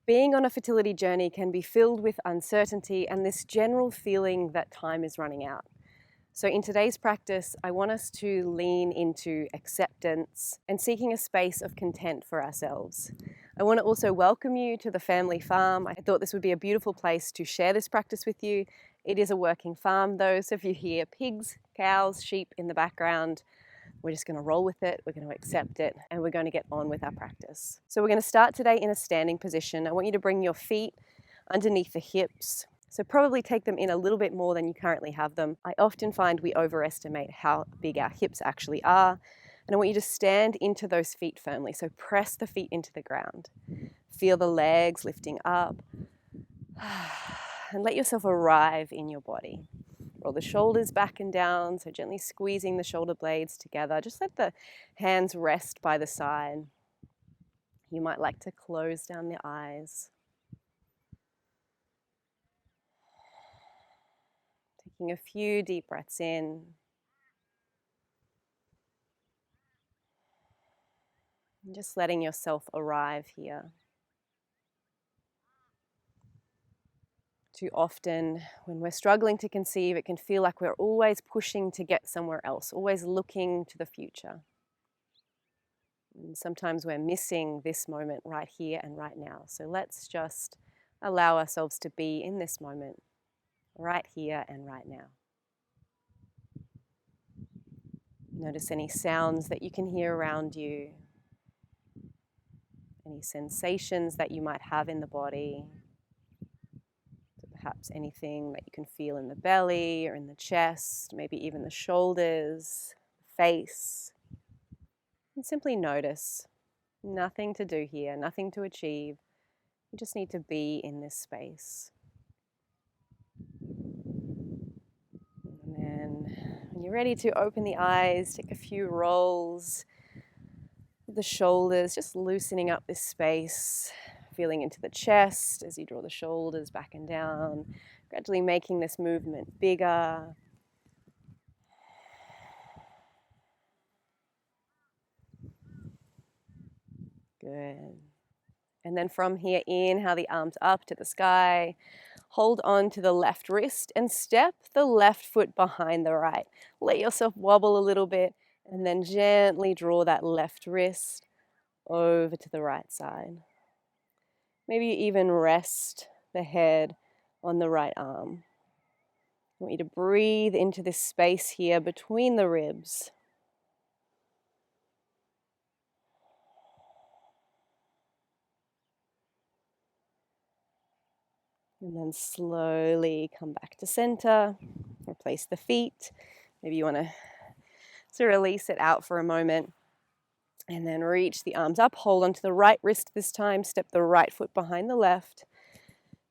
Being on a fertility journey can be filled with uncertainty and this general feeling that time is running out. So in today's practice, I want us to lean into acceptance and seeking a space of content for ourselves. I want to also welcome you to the family farm. I thought this would be a beautiful place to share this practice with you. It is a working farm though, so if you hear pigs, cows, sheep in the background, we're just going to roll with it, we're going to accept it, and we're going to get on with our practice. So we're going to start today in a standing position. I want you to bring your feet underneath the hips. So probably take them in a little bit more than you currently have them. I often find we overestimate how big our hips actually are. And I want you to stand into those feet firmly. So press the feet into the ground. Feel the legs lifting up. And let yourself arrive in your body. Roll the shoulders back and down, so gently squeezing the shoulder blades together. Just let the hands rest by the side. You might like to close down the eyes. Taking a few deep breaths in. And just letting yourself arrive here. Too often, when we're struggling to conceive, it can feel like we're always pushing to get somewhere else, always looking to the future. And sometimes we're missing this moment right here and right now. So let's just allow ourselves to be in this moment, right here and right now. Notice any sounds that you can hear around you, any sensations that you might have in the body, perhaps anything that you can feel in the belly or in the chest, maybe even the shoulders, face. And simply notice. Nothing to do here, nothing to achieve. You just need to be in this space. And then when you're ready to open the eyes, take a few rolls with the shoulders, just loosening up this space, feeling into the chest as you draw the shoulders back and down, gradually making this movement bigger. Good. And then from here, inhale the arms up to the sky. Hold on to the left wrist and step the left foot behind the right. Let yourself wobble a little bit and then gently draw that left wrist over to the right side. Maybe you even rest the head on the right arm. I want you to breathe into this space here between the ribs. And then slowly come back to center. Replace the feet. Maybe you want to release it out for a moment. And then reach the arms up. Hold onto the right wrist this time. Step the right foot behind the left.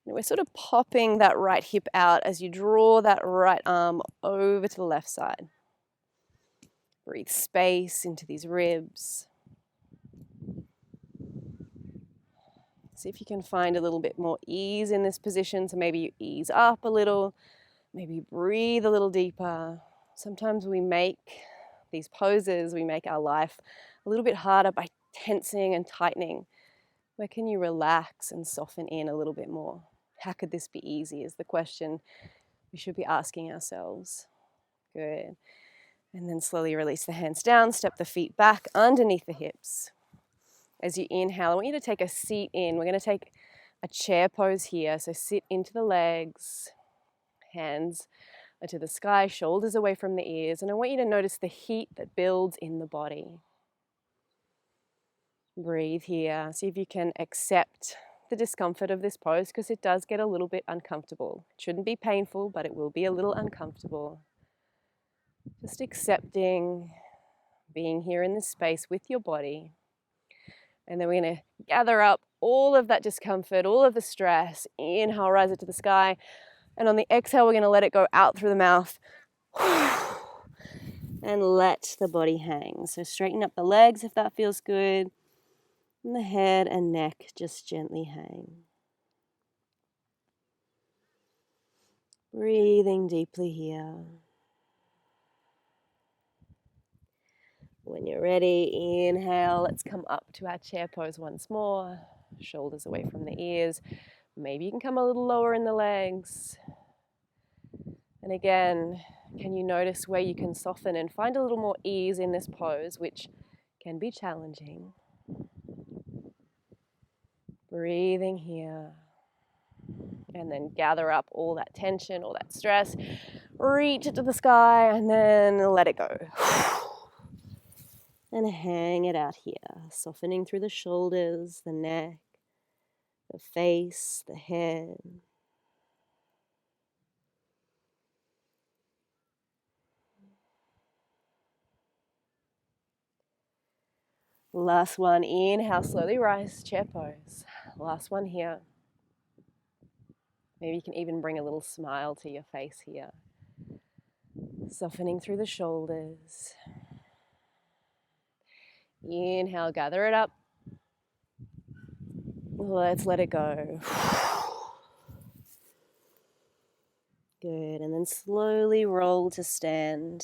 And we're sort of popping that right hip out as you draw that right arm over to the left side. Breathe space into these ribs. See if you can find a little bit more ease in this position. So maybe you ease up a little, maybe breathe a little deeper. Sometimes we make these poses, we make our life a little bit harder by tensing and tightening. Where can you relax and soften in a little bit more? How could this be easy is the question we should be asking ourselves. Good. And then slowly release the hands down, step the feet back underneath the hips. As you inhale, I want you to take a seat in. We're going to take a chair pose here. So sit into the legs, hands to the sky, shoulders away from the ears. And I want you to notice the heat that builds in the body. Breathe here. See if you can accept the discomfort of this pose because it does get a little bit uncomfortable. It shouldn't be painful, but it will be a little uncomfortable. Just accepting being here in this space with your body. And then we're going to gather up all of that discomfort, all of the stress. Inhale, rise it to the sky. And on the exhale, we're going to let it go out through the mouth. And let the body hang. So straighten up the legs if that feels good. And the head and neck just gently hang. Breathing deeply here. When you're ready, inhale. Let's come up to our chair pose once more. shoulders away from the ears. Maybe you can come a little lower in the legs. And again, can you notice where you can soften and find a little more ease in this pose, which can be challenging. Breathing here. And then gather up all that tension, all that stress. Reach it to the sky and then let it go. And hang it out here, softening through the shoulders, the neck, the face, the head. Last one, inhale, slowly rise, chair pose. Last one here. Maybe you can even bring a little smile to your face here. Softening through the shoulders. Inhale, gather it up. Let's let it go. Good, and then slowly roll to stand.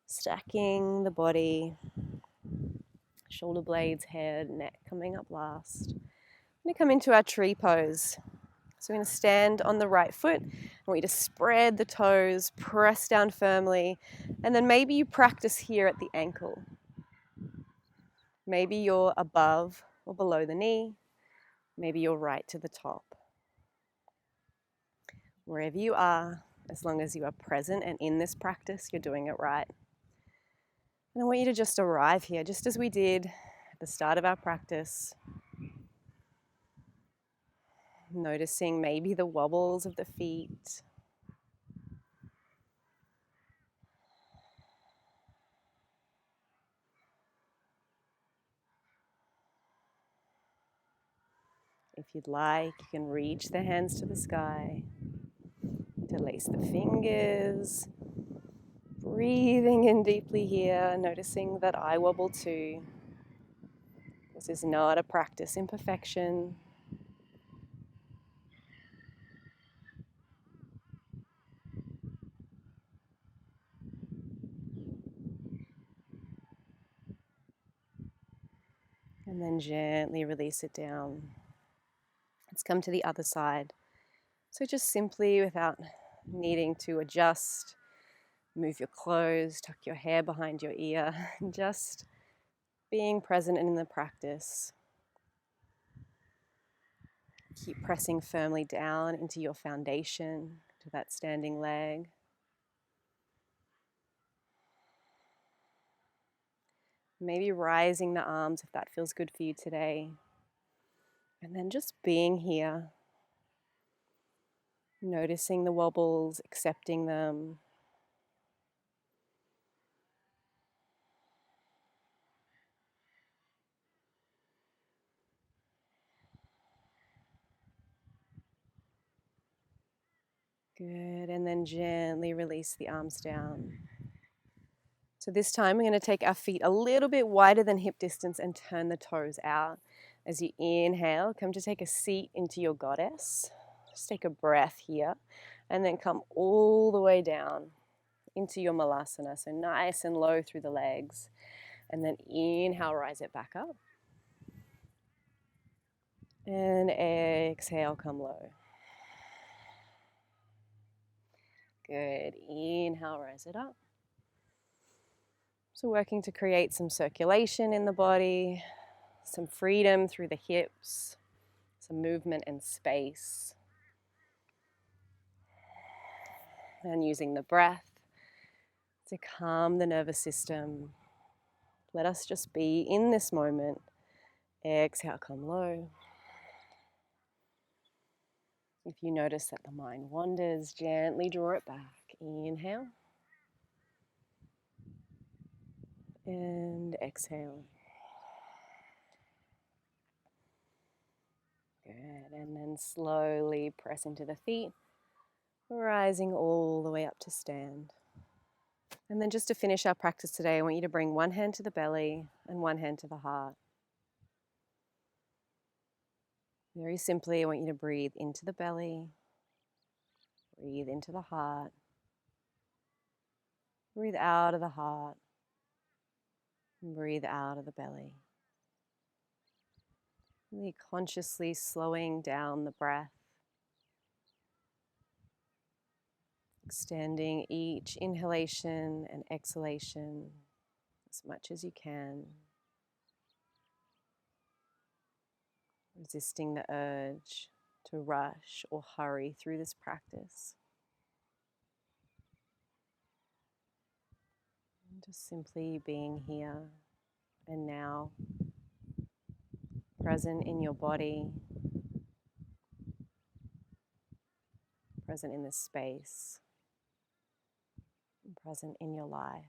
Stacking the body. Shoulder blades, head, neck coming up last. We're going to come into our tree pose. So we're going to stand on the right foot. I want you to spread the toes, press down firmly, and then maybe you practice here at the ankle. Maybe you're above or below the knee. Maybe you're right to the top. Wherever you are, as long as you are present and in this practice, you're doing it right. And I want you to just arrive here, just as we did at the start of our practice. Noticing maybe the wobbles of the feet. If you'd like, you can reach the hands to the sky. Interlace the fingers. Breathing in deeply here, noticing that I wobble too. This is not a practice in perfection. And then gently release it down. Let's come to the other side. So just simply, without needing to adjust, move your clothes, tuck your hair behind your ear, just being present in the practice. Keep pressing firmly down into your foundation, to that standing leg. Maybe rising the arms if that feels good for you today. And then just being here. Noticing the wobbles, accepting them. Good, and then gently release the arms down. So this time we're going to take our feet a little bit wider than hip distance and turn the toes out. As you inhale, come to take a seat into your goddess. Just take a breath here and then come all the way down into your malasana. So nice and low through the legs. And then inhale, rise it back up. And exhale, come low. Good. Inhale, rise it up. So working to create some circulation in the body, some freedom through the hips, some movement and space. And using the breath to calm the nervous system. Let us just be in this moment. Exhale, come low. If you notice that the mind wanders, gently draw it back. Inhale. And exhale. Good. And then slowly press into the feet, rising all the way up to stand. And then just to finish our practice today, I want you to bring one hand to the belly and one hand to the heart. Very simply, I want you to breathe into the belly, breathe into the heart, breathe out of the heart, and breathe out of the belly. Really consciously slowing down the breath, extending each inhalation and exhalation as much as you can, resisting the urge to rush or hurry through this practice. And just simply being here and now, present in your body, present in this space, and present in your life.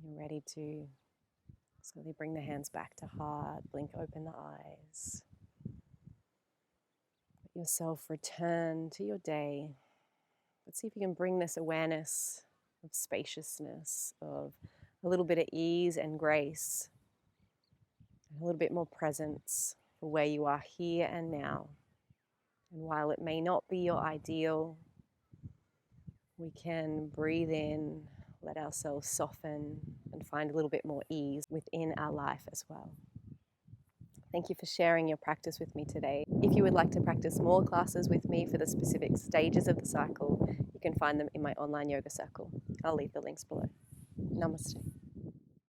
When you're ready to slowly bring the hands back to heart, blink open the eyes. Let yourself return to your day. Let's see if you can bring this awareness of spaciousness, of a little bit of ease and grace, and a little bit more presence for where you are here and now. And while it may not be your ideal, we can breathe in, let ourselves soften, and find a little bit more ease within our life as well. Thank you for sharing your practice with me today. If you would like to practice more classes with me for the specific stages of the cycle, you can find them in my online yoga circle. I'll leave the links below. Namaste.